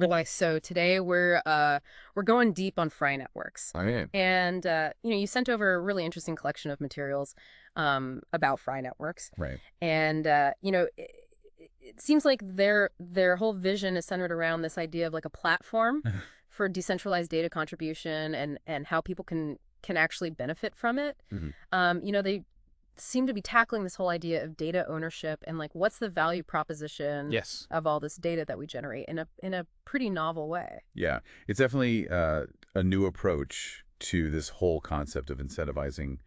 Okay, so today we're going deep on Fry networks, I mean, and you sent over a really interesting collection of materials about Fry networks, right. and it seems like their whole vision is centered around this idea of like a platform for decentralized data contribution and how people can actually benefit from it. Mhm. They seem to be tackling this whole idea of data ownership and like what's the value proposition Yes. of all this data that we generate in a pretty novel way. Yeah. It's definitely a new approach to this whole concept of incentivizing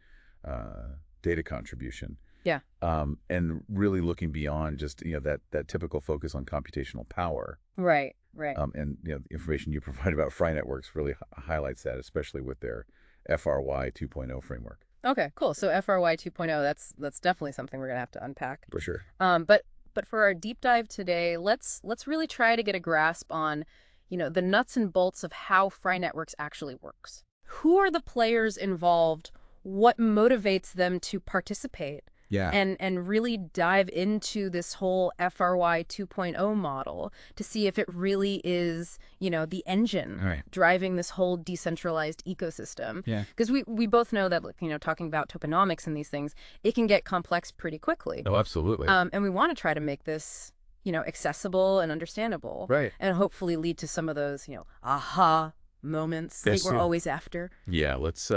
data contribution, Yeah. and really looking beyond just that typical focus on computational power. Right. Right. And the information you provide about Fry networks really highlights that, especially with their FRY 2.0 framework. Okay, cool. So FRY 2.0, that's definitely something we're gonna have to unpack. For sure. But for our deep dive today, let's really try to get a grasp on, the nuts and bolts of how Fry Networks actually works. Who are the players involved? What motivates them to participate? Yeah. And really dive into this whole FRY 2.0 model to see if it really is, the engine All right. driving this whole decentralized ecosystem. Yeah. Because we both know that, like, talking about tokenomics and these things, it can get complex pretty quickly. Oh, absolutely. And we want to try to make this, accessible and understandable, Right. and hopefully lead to some of those, aha moments like Yes, we're yeah. always after. Yeah. Let's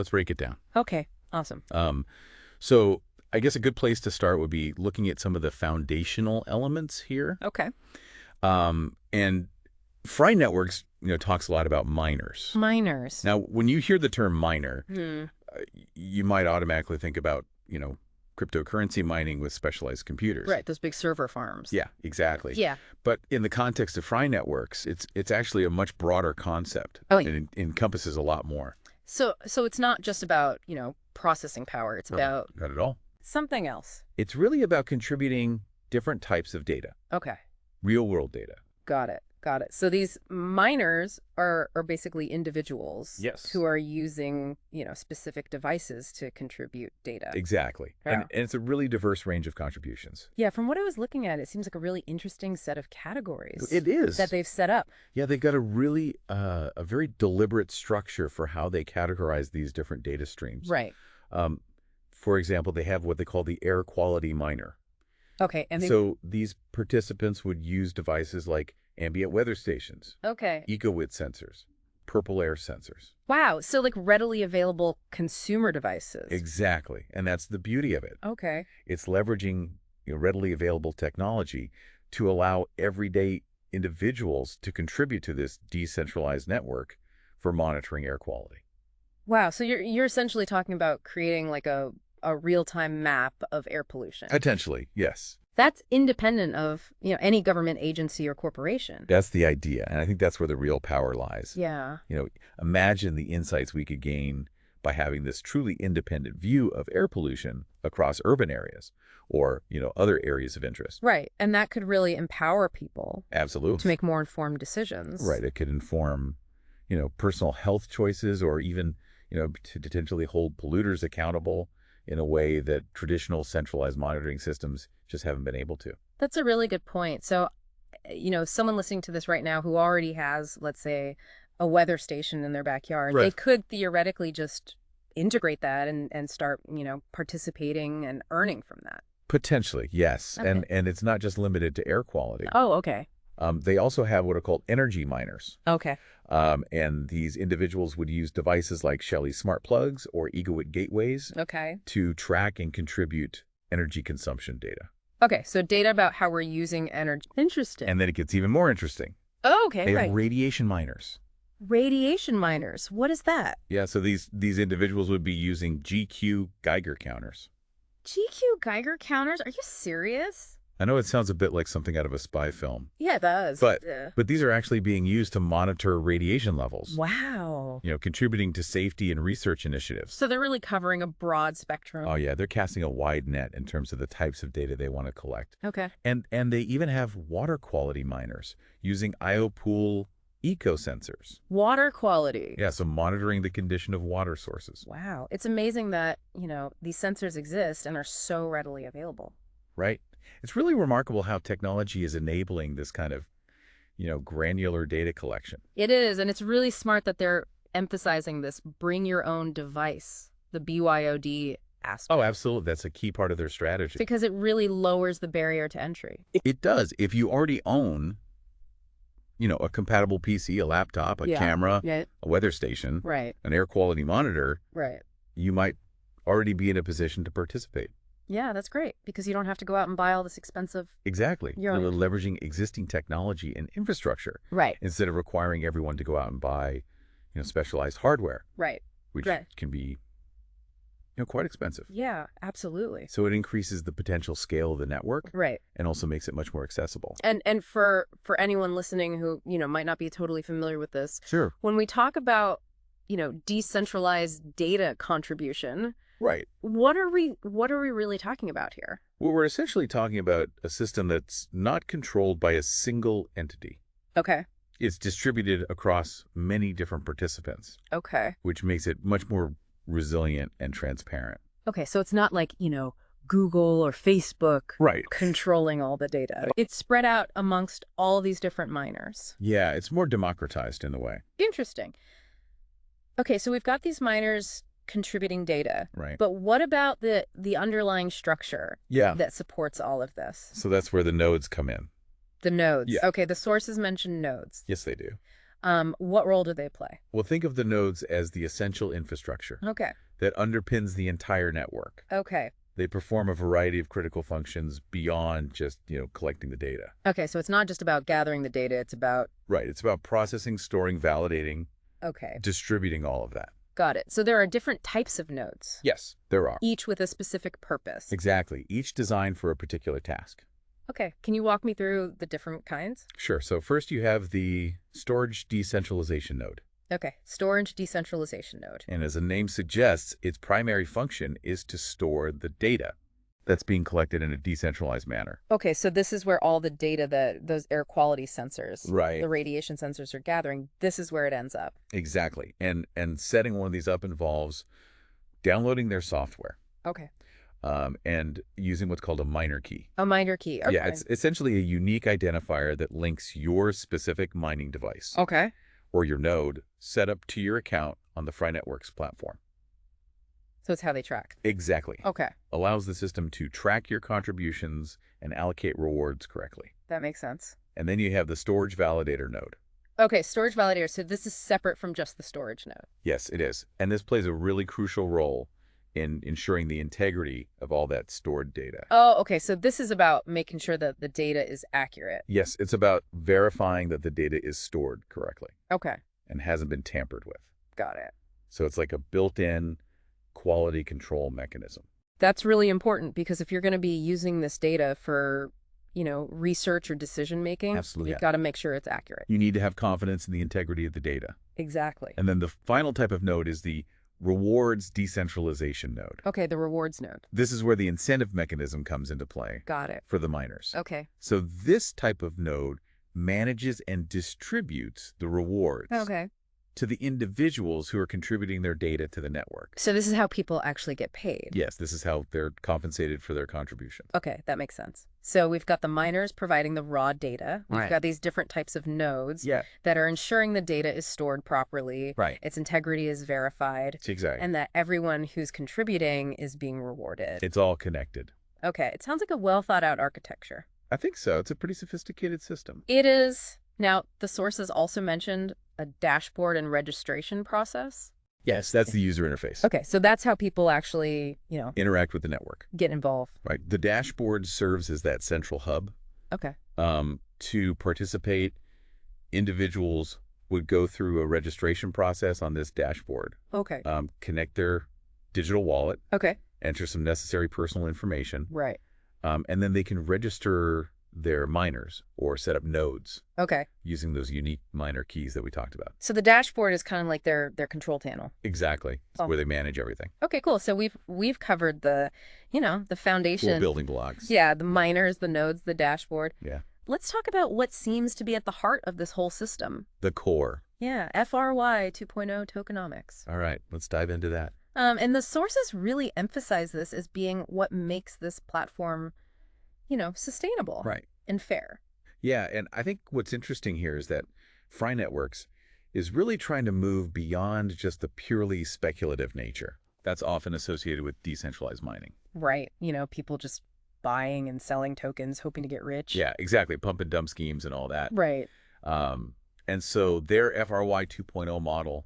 break it down. Okay, awesome. So I guess a good place to start would be looking at some of the foundational elements here. Okay. And Fry Networks, talks a lot about miners. Miners. Now, when you hear the term miner, Hmm. you might automatically think about, cryptocurrency mining with specialized computers. Right, those big server farms. Yeah, exactly. Yeah. But in the context of Fry Networks, it's actually a much broader concept. Oh, And it encompasses a lot more. So it's not just about, processing power. It's No, about not at all. something else. It's really about contributing different types of data, Okay. real world data. Got it. Got it. So these miners are basically individuals Yes. who are using, specific devices to contribute data. Exactly. Yeah. And it's a really diverse range of contributions. Yeah, from what I was looking at, it seems like a really interesting set of categories It is. that they've set up. Yeah, they've got a very deliberate structure for how they categorize these different data streams. Right. Um, for example, they have what they call the air quality miner. Okay. And So these participants would use devices like ambient weather stations, okay. EcoWit sensors, purple air sensors. Wow. So like readily available consumer devices. Exactly. And that's the beauty of it. Okay. It's leveraging readily available technology to allow everyday individuals to contribute to this decentralized network for monitoring air quality. Wow. So you're essentially talking about creating like a real-time map of air pollution. Potentially, yes. That's independent of, any government agency or corporation. That's the idea. And I think that's where the real power lies. Yeah. Imagine the insights we could gain by having this truly independent view of air pollution across urban areas or, other areas of interest. Right. And that could really empower people Absolutely. to make more informed decisions. Right. It could inform, personal health choices or even, to potentially hold polluters accountable in a way that traditional centralized monitoring systems just haven't been able to. That's a really good point. So, someone listening to this right now who already has, let's say, a weather station in their backyard, they Right. could theoretically just integrate that and start, participating and earning from that. Potentially, yes. Okay. And it's not just limited to air quality. Oh, okay. They also have what are called energy miners. Okay. And these individuals would use devices like Shelly smart plugs or EcoWit gateways Okay. to track and contribute energy consumption data. Okay. So data about how we're using energy. Interesting. And then it gets even more interesting. Oh, okay. They have Right. radiation miners. Radiation miners. What is that? Yeah, so these individuals would be using GQ Geiger counters. GQ Geiger counters? Are you serious? I know it sounds a bit like something out of a spy film, Yeah, it does. but these are actually being used to monitor radiation levels, Wow. contributing to safety and research initiatives. So they're really covering a broad spectrum. Oh yeah, they're casting a wide net in terms of the types of data they want to collect. Okay. And they even have water quality miners using IOPOOL eco sensors. Water quality. Yeah, so monitoring the condition of water sources. Wow. It's amazing that, these sensors exist and are so readily available. Right? It's really remarkable how technology is enabling this kind of granular data collection. It is, and it's really smart that they're emphasizing this bring your own device, the BYOD Oh, aspect, absolutely. That's a key part of their strategy. because it really lowers the barrier to entry. It does. If you already own, a compatible PC, a laptop, a Yeah. camera, Yeah. a weather station, Right. an air quality monitor, Right. you might already be in a position to participate. Yeah, that's great because you don't have to go out and buy all this expensive. Exactly. You're You're leveraging existing technology and infrastructure Right. instead of requiring everyone to go out and buy, specialized hardware, Right. which Right. can be, quite expensive. Yeah, absolutely. So it increases the potential scale of the network Right. and also makes it much more accessible. And for anyone listening who, might not be totally familiar with this, Sure. when we talk about, decentralized data contribution, Right. what are we really talking about here? Well, we're essentially talking about a system that's not controlled by a single entity. Okay. It's distributed across many different participants, Okay. which makes it much more resilient and transparent. Okay, so it's not like, Google or Facebook Right. controlling all the data. It's spread out amongst all these different miners. Yeah, it's more democratized in the way. Interesting. Okay, so we've got these miners contributing data. Right. But what about the underlying structure Yeah. that supports all of this? So that's where the nodes come in. The nodes. Yeah. Okay, the sources mentioned nodes. Yes, they do. What role do they play? Well, think of the nodes as the essential infrastructure Okay. that underpins the entire network. Okay. They perform a variety of critical functions beyond just, collecting the data. Okay, so it's not just about gathering the data, it's about... Right. It's about processing, storing, validating, Okay, distributing all of that. got it. So there are different types of nodes, Yes, there are. each with a specific purpose. Exactly. Each designed for a particular task. Okay, can you walk me through the different kinds? Sure. So first you have the storage decentralization node. Okay, storage decentralization node. And as the name suggests, its primary function is to store the data that's being collected in a decentralized manner. Okay, so this is where all the data that those air quality sensors, Right. the radiation sensors are gathering, this is where it ends up. Exactly. And setting one of these up involves downloading their software Okay. and using what's called a miner key. A miner key. Okay. Yeah, it's essentially a unique identifier that links your specific mining device Okay. or your node set up to your account on the Fry Networks platform. So it's how they track. Exactly. Okay, Allows the system to track your contributions and allocate rewards correctly. that makes sense. And then you have the storage validator node. Okay, storage validator. So this is separate from just the storage node. Yes, it is. And this plays a really crucial role in ensuring the integrity of all that stored data. Oh, okay. So this is about making sure that the data is accurate. Yes, it's about verifying that the data is stored correctly Okay, and hasn't been tampered with. got it. So it's like a built-in quality control mechanism. That's really important because if you're going to be using this data for, research or decision making, Absolutely. you've got to make sure it's accurate. You need to have confidence in the integrity of the data. Exactly. And then the final type of node is the rewards decentralization node. Okay, the rewards node. This is where the incentive mechanism comes into play Got it. for the miners. Okay. So this type of node manages and distributes the rewards Okay. to the individuals who are contributing their data to the network. So this is how people actually get paid. Yes, this is how they're compensated for their contribution. Okay, that makes sense. So we've got the miners providing the raw data. We've Right. got these different types of nodes Yeah, that are ensuring the data is stored properly, right. its integrity is verified, Exactly. and that everyone who's contributing is being rewarded. It's all connected. Okay, it sounds like a well thought out architecture. I think so. It's a pretty sophisticated system. It is. Now, the sources also mentioned a dashboard and registration process. Yes, that's the user interface. Okay, so that's how people actually, Interact with the network. get involved. Right. The dashboard serves as that central hub. Okay. To participate, individuals would go through a registration process on this dashboard, Okay. connect their digital wallet, Okay. enter some necessary personal information, Right. and then they can register their miners or set up nodes Okay. using those unique miner keys that we talked about. So the dashboard is kind of like their control panel. Exactly. It's Oh. where they manage everything. Okay, cool. So we've covered the, the foundation. Cool building blocks. Yeah, the miners, the nodes, the dashboard. Yeah. Let's talk about what seems to be at the heart of this whole system. The core. Yeah, FRY 2.0 tokenomics. All right. Let's dive into that. And the sources really emphasize this as being what makes this platform, sustainable Right. and fair. Yeah, and I think what's interesting here is that Fry Networks is really trying to move beyond just the purely speculative nature that's often associated with decentralized mining. Right. People just buying and selling tokens, hoping to get rich. Yeah, exactly. Pump and dump schemes and all that. Right. Um, and so their FRY 2.0 model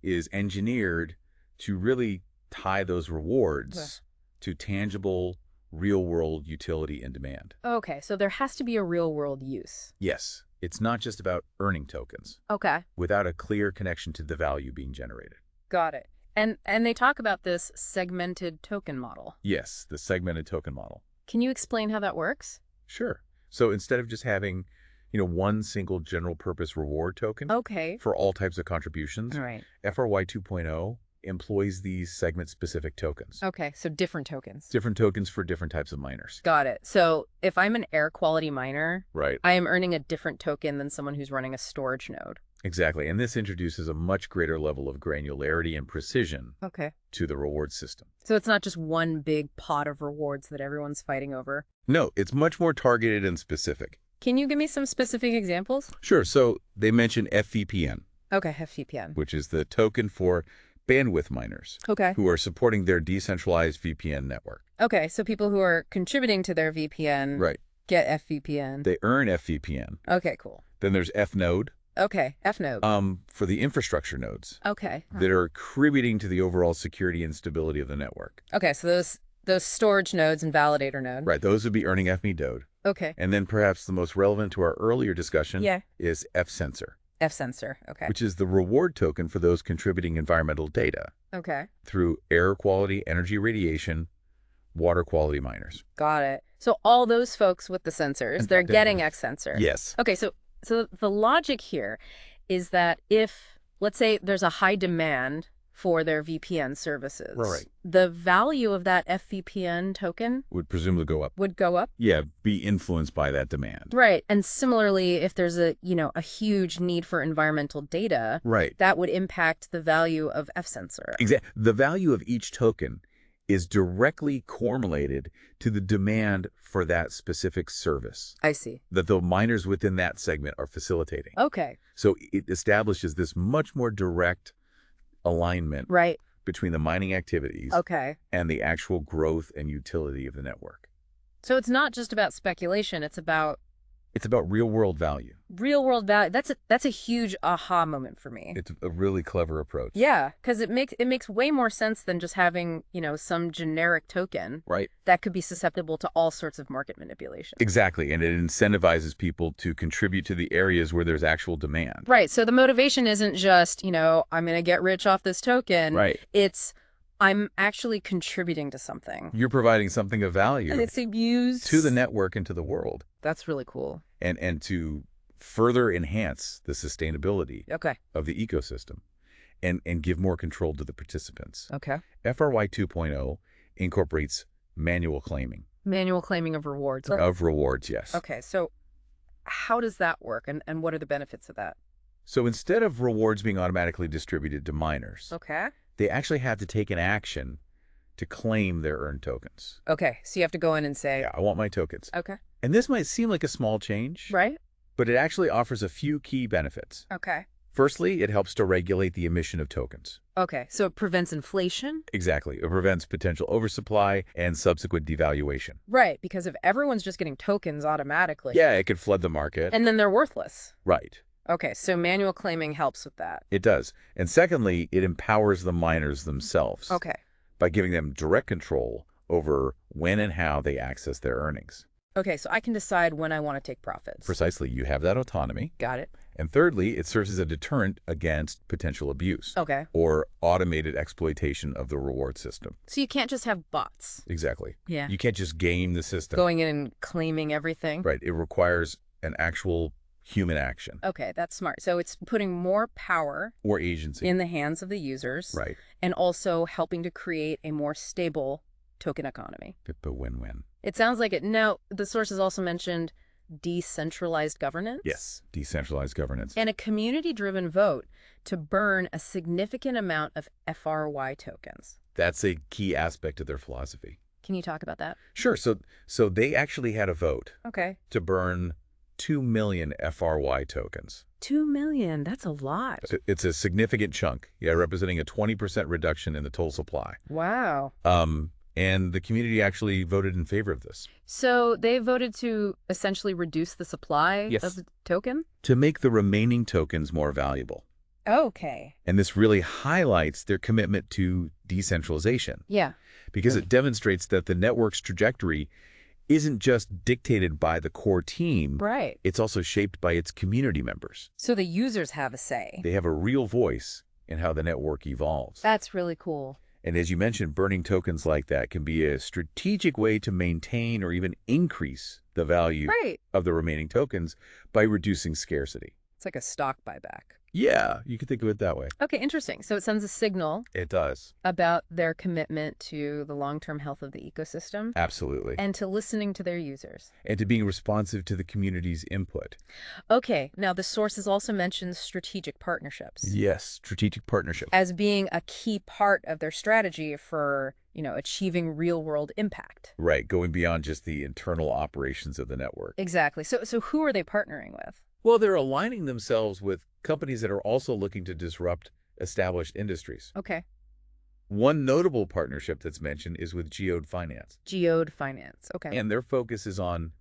is engineered to really tie those rewards to tangible, real-world utility and demand. Okay, so there has to be a real world use. Yes, it's not just about earning tokens Okay, without a clear connection to the value being generated. got it. And they talk about this segmented token model. Yes, the segmented token model. Can you explain how that works? Sure. So instead of just having, one single general purpose reward token Okay. for all types of contributions, All right. FRY 2.0 employs these segment-specific tokens. Okay, so different tokens. Different tokens for different types of miners. Got it. So if I'm an air quality miner, Right. I am earning a different token than someone who's running a storage node. Exactly. And this introduces a much greater level of granularity and precision Okay. to the reward system. So it's not just one big pot of rewards that everyone's fighting over. No, it's much more targeted and specific. Can you give me some specific examples? Sure. So they mention FVPN, Okay, FVPN. which is the token for bandwidth miners Okay. who are supporting their decentralized VPN network. Okay, so people who are contributing to their VPN Right. get FVPN. They earn FVPN. Okay, cool. Then there's Fnode Okay, Fnode. for the infrastructure nodes Okay. that are contributing to the overall security and stability of the network. Okay, so those storage nodes and validator node. Right. Those would be earning FMeDode. Okay. And then perhaps the most relevant to our earlier discussion Yeah. is Fsensor, F-sensor. Okay. which is the reward token for those contributing environmental data Okay. through air quality, energy radiation, water quality miners. Got it. So all those folks with the sensors, they're getting X-sensor. Yes. Okay, so the logic here is that if, let's say, there's a high demand for their VPN services, Right. the value of that FVPN token Would presumably go up. would go up. Yeah, be influenced by that demand. Right. And similarly, if there's a huge need for environmental data, Right. that would impact the value of F-sensor. Exactly. The value of each token is directly correlated to the demand for that specific service I see. that the miners within that segment are facilitating. Okay. So it establishes this much more direct alignment Right. between the mining activities Okay. and the actual growth and utility of the network. So it's not just about speculation, it's about It's about real-world value. real world value. That's a huge aha moment for me. It's a really clever approach. Yeah, because it makes way more sense than just having, some generic token Right? that could be susceptible to all sorts of market manipulation. Exactly. And it incentivizes people to contribute to the areas where there's actual demand. Right. So the motivation isn't just, I'm going to get rich off this token. Right. It's I'm actually contributing to something. You're providing something of value And it's used to the network and to the world, That's really cool. and to further enhance the sustainability Okay. of the ecosystem and give more control to the participants. Okay. FRY 2.0 incorporates manual claiming Manual claiming of rewards. of rewards, yes. Okay. So how does that work and what are the benefits of that? So instead of rewards being automatically distributed to miners, Okay. they actually have to take an action to claim their earned tokens. Okay. So you have to go in and say, Yeah, I want my tokens. okay. And this might seem like a small change, Right? but it actually offers a few key benefits. Okay. Firstly, it helps to regulate the emission of tokens. Okay. So it prevents inflation? Exactly. It prevents potential oversupply and subsequent devaluation. Right. Because if everyone's just getting tokens automatically. Yeah, it could flood the market. And then they're worthless. Right. Okay. So manual claiming helps with that. It does. And secondly, it empowers the miners themselves Okay. by giving them direct control over when and how they access their earnings. Okay. So I can decide when I want to take profits. Precisely. You have that autonomy. Got it. And thirdly, it serves as a deterrent against potential abuse Okay. or automated exploitation of the reward system. So you can't just have bots. Exactly. Yeah. You can't just game the system. Going in and claiming everything. Right. It requires an actual human action Okay, that's smart. So it's putting more power or agency. in the hands of the users. Right. And also helping to create a more stable token economy. But win-win. It sounds like it. Now, the sources also mentioned decentralized governance. Yes. Decentralized governance. And a community-driven vote to burn a significant amount of FRY tokens. That's a key aspect of their philosophy. Can you talk about that? Sure. So they actually had a vote Okay. to burn 2 million FRY tokens. 2 million, that's a lot. It's a significant chunk, yeah, representing a 20% reduction in the total supply. Wow. And the community actually voted in favor of this. So they voted to essentially reduce the supply Yes. of the token? To make the remaining tokens more valuable. Okay. And this really highlights their commitment to decentralization. Yeah. Because it demonstrates that the network's trajectory isn't just dictated by the core team. Right. It's also shaped by its community members. So the users have a say. They have a real voice in how the network evolves. That's really cool. And as you mentioned, burning tokens like that can be a strategic way to maintain or even increase the value of the remaining tokens by reducing scarcity. It's like a stock buyback. Yeah, you could think of it that way. Okay, interesting. So it sends a signal. It does. About their commitment to the long-term health of the ecosystem. Absolutely. And to listening to their users. And to being responsive to the community's input. Okay, now the sources also mentions strategic partnerships. Yes, strategic partnership. As being a key part of their strategy for, achieving real-world impact. Right, going beyond just the internal operations of the network. Exactly. So who are they partnering with? Well, they're aligning themselves with companies that are also looking to disrupt established industries. Okay. One notable partnership that's mentioned is with Geode Finance. Geode Finance. Okay. And their focus is on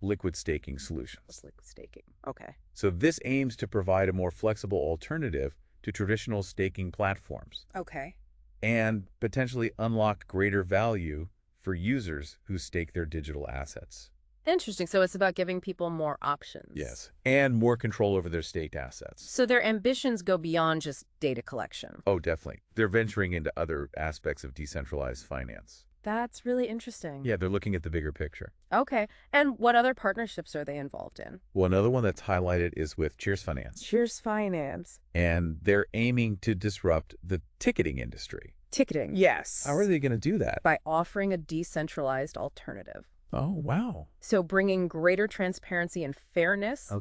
liquid staking solutions. Liquid staking. Okay. So this aims to provide a more flexible alternative to traditional staking platforms. Okay. And potentially unlock greater value for users who stake their digital assets. Interesting. So it's about giving people more options. Yes. And more control over their staked assets. So their ambitions go beyond just data collection. Oh, definitely. They're venturing into other aspects of decentralized finance. That's really interesting. Yeah, they're looking at the bigger picture. Okay. And what other partnerships are they involved in? Well, another one that's highlighted is with Cheers Finance. Cheers Finance. And they're aiming to disrupt the ticketing industry. Ticketing. Yes. How are they going to do that? By offering a decentralized alternative. Oh, wow. So bringing greater transparency and fairness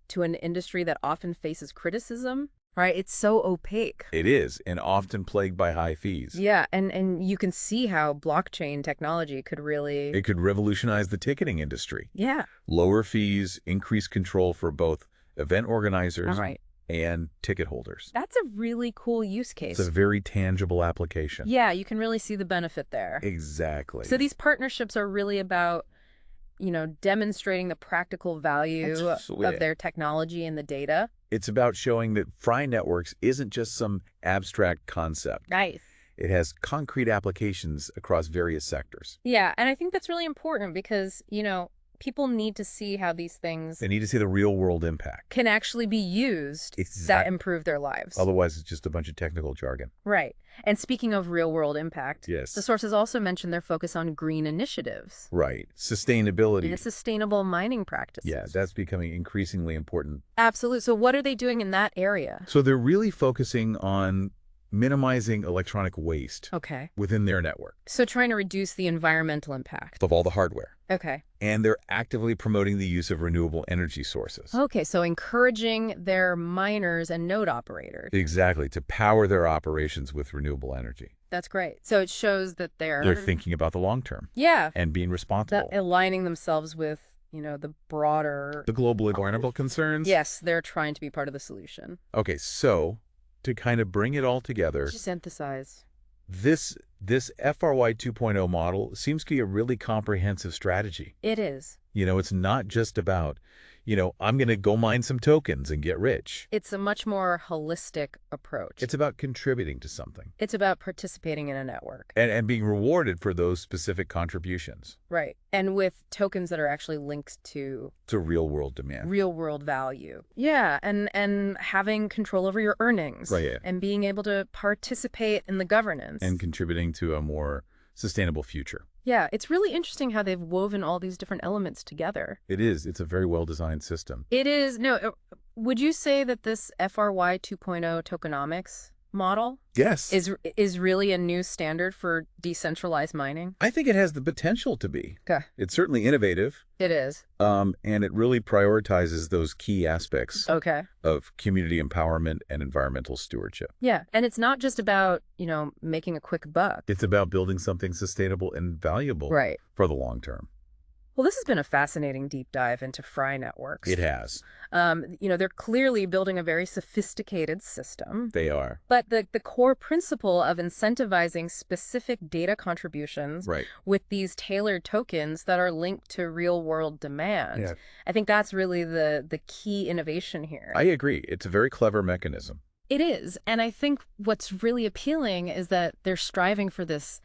to an industry that often faces criticism, right? It's so opaque. It is, and often plagued by high fees. Yeah, and you can see how blockchain technology could really... It could revolutionize the ticketing industry. Yeah. Lower fees, increased control for both event organizers and ticket holders. That's a really cool use case. It's a very tangible application. Yeah, you can really see the benefit there. Exactly. So these partnerships are really about, demonstrating the practical value of their technology and the data. It's about showing that Fry Networks isn't just some abstract concept. Right. It has concrete applications across various sectors. Yeah, and I think that's really important because, people need to see how these things... They need to see the real-world impact. ...can actually be used that improve their lives. Otherwise, it's just a bunch of technical jargon. Right. And speaking of real-world impact, yes, the sources also mention their focus on green initiatives. Right. Sustainability. And sustainable mining practices. Yeah, that's becoming increasingly important. Absolutely. So what are they doing in that area? So they're really focusing on minimizing electronic waste within their network. So trying to reduce the environmental impact of all the hardware. Okay. And they're actively promoting the use of renewable energy sources. Okay, so encouraging their miners and node operators. Exactly, to power their operations with renewable energy. That's great. So it shows that they're thinking about the long term. Yeah. And being responsible. Aligning themselves with, the broader... The global environmental concerns? Yes, they're trying to be part of the solution. Okay, so to kind of bring it all together... Synthesize. This FRY 2.0 model seems to be a really comprehensive strategy. It is. It's not just about, I'm going to go mine some tokens and get rich. It's a much more holistic approach. It's about contributing to something. It's about participating in a network. And being rewarded for those specific contributions. Right. And with tokens that are actually linked to real-world demand. Real-world value. Yeah, and having control over your earnings. Right, yeah. And being able to participate in the governance. And contributing to a more sustainable future. Yeah, it's really interesting how they've woven all these different elements together. It is. It's a very well-designed system. It is. No, would you say that this FRY 2.0 tokenomics model is really a new standard for decentralized mining? I think it has the potential to be. Okay. It's certainly innovative. It is. And it really prioritizes those key aspects of community empowerment and environmental stewardship. Yeah. And it's not just about, making a quick buck. It's about building something sustainable and valuable for the long term. Well, this has been a fascinating deep dive into Fry networks. It has. They're clearly building a very sophisticated system. They are. But the core principle of incentivizing specific data contributions Right. with these tailored tokens that are linked to real-world demand, Yeah. I think that's really the key innovation here. I agree. It's a very clever mechanism. It is. And I think what's really appealing is that they're striving for this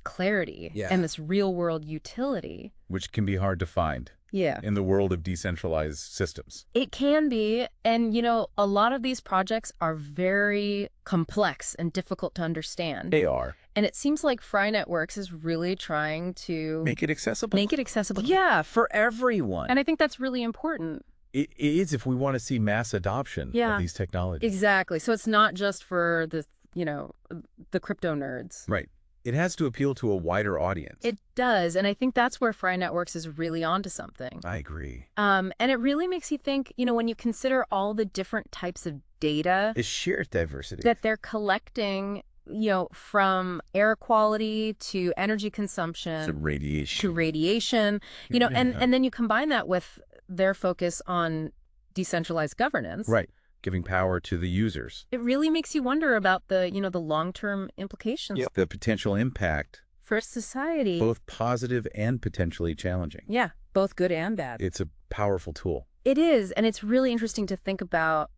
clarity Yeah. and this real-world utility. Which can be hard to find Yeah. in the world of decentralized systems. It can be. And, a lot of these projects are very complex and difficult to understand. They are. And it seems like Fry Networks is really trying to Make it accessible. make it accessible. Yeah, for everyone. And I think that's really important. It is if we want to see mass adoption of these technologies. Exactly. So it's not just for the crypto nerds. Right. It has to appeal to a wider audience. It does. And I think that's where Fry Networks is really onto something. I agree. And it really makes you think, when you consider all the different types of data It's sheer diversity. that they're collecting, from air quality to energy consumption to radiation. to radiation, and then you combine that with their focus on decentralized governance. Right. Giving power to the users. It really makes you wonder about the long-term implications The potential impact, for society. both positive and potentially challenging. Yeah, both good and bad. It's a powerful tool. It is, and it's really interesting to think about,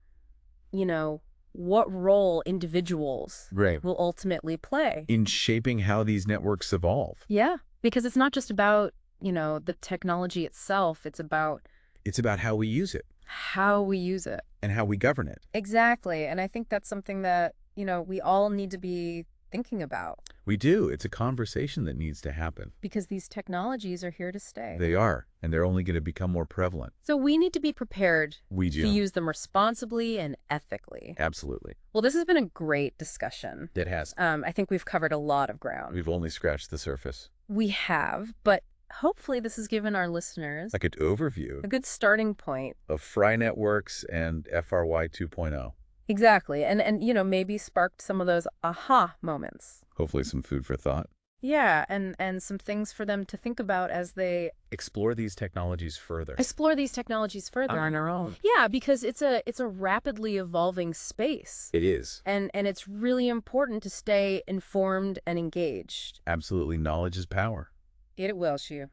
what role individuals Right. will ultimately play. In shaping how these networks evolve. Yeah, because it's not just about, the technology itself. It's about It's about how we use it how we use it. and how we govern it. Exactly. And I think that's something that, we all need to be thinking about We do. It's a conversation that needs to happen. because these technologies are here to stay. They are, and they're only going to become more prevalent. So we need to be prepared We to do. use them responsibly and ethically. Absolutely. Well, this has been a great discussion. It has. I think we've covered a lot of ground. We've only scratched the surface. We have, but hopefully this has given our listeners Like an overview a good starting point. of Fry networks and FRY 2.0. Exactly. And maybe sparked some of those aha moments. Hopefully some food for thought. Yeah, and some things for them to think about as they Explore these technologies further. explore these technologies further. On our own. Yeah, because it's a rapidly evolving space. It is. And it's really important to stay informed and engaged. Absolutely. Knowledge is power. It will, Shu.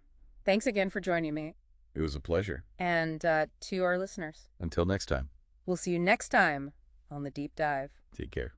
Thanks again for joining me. It was a pleasure. And to our listeners, Until next time. we'll see you next time on The Deep Dive. Take care.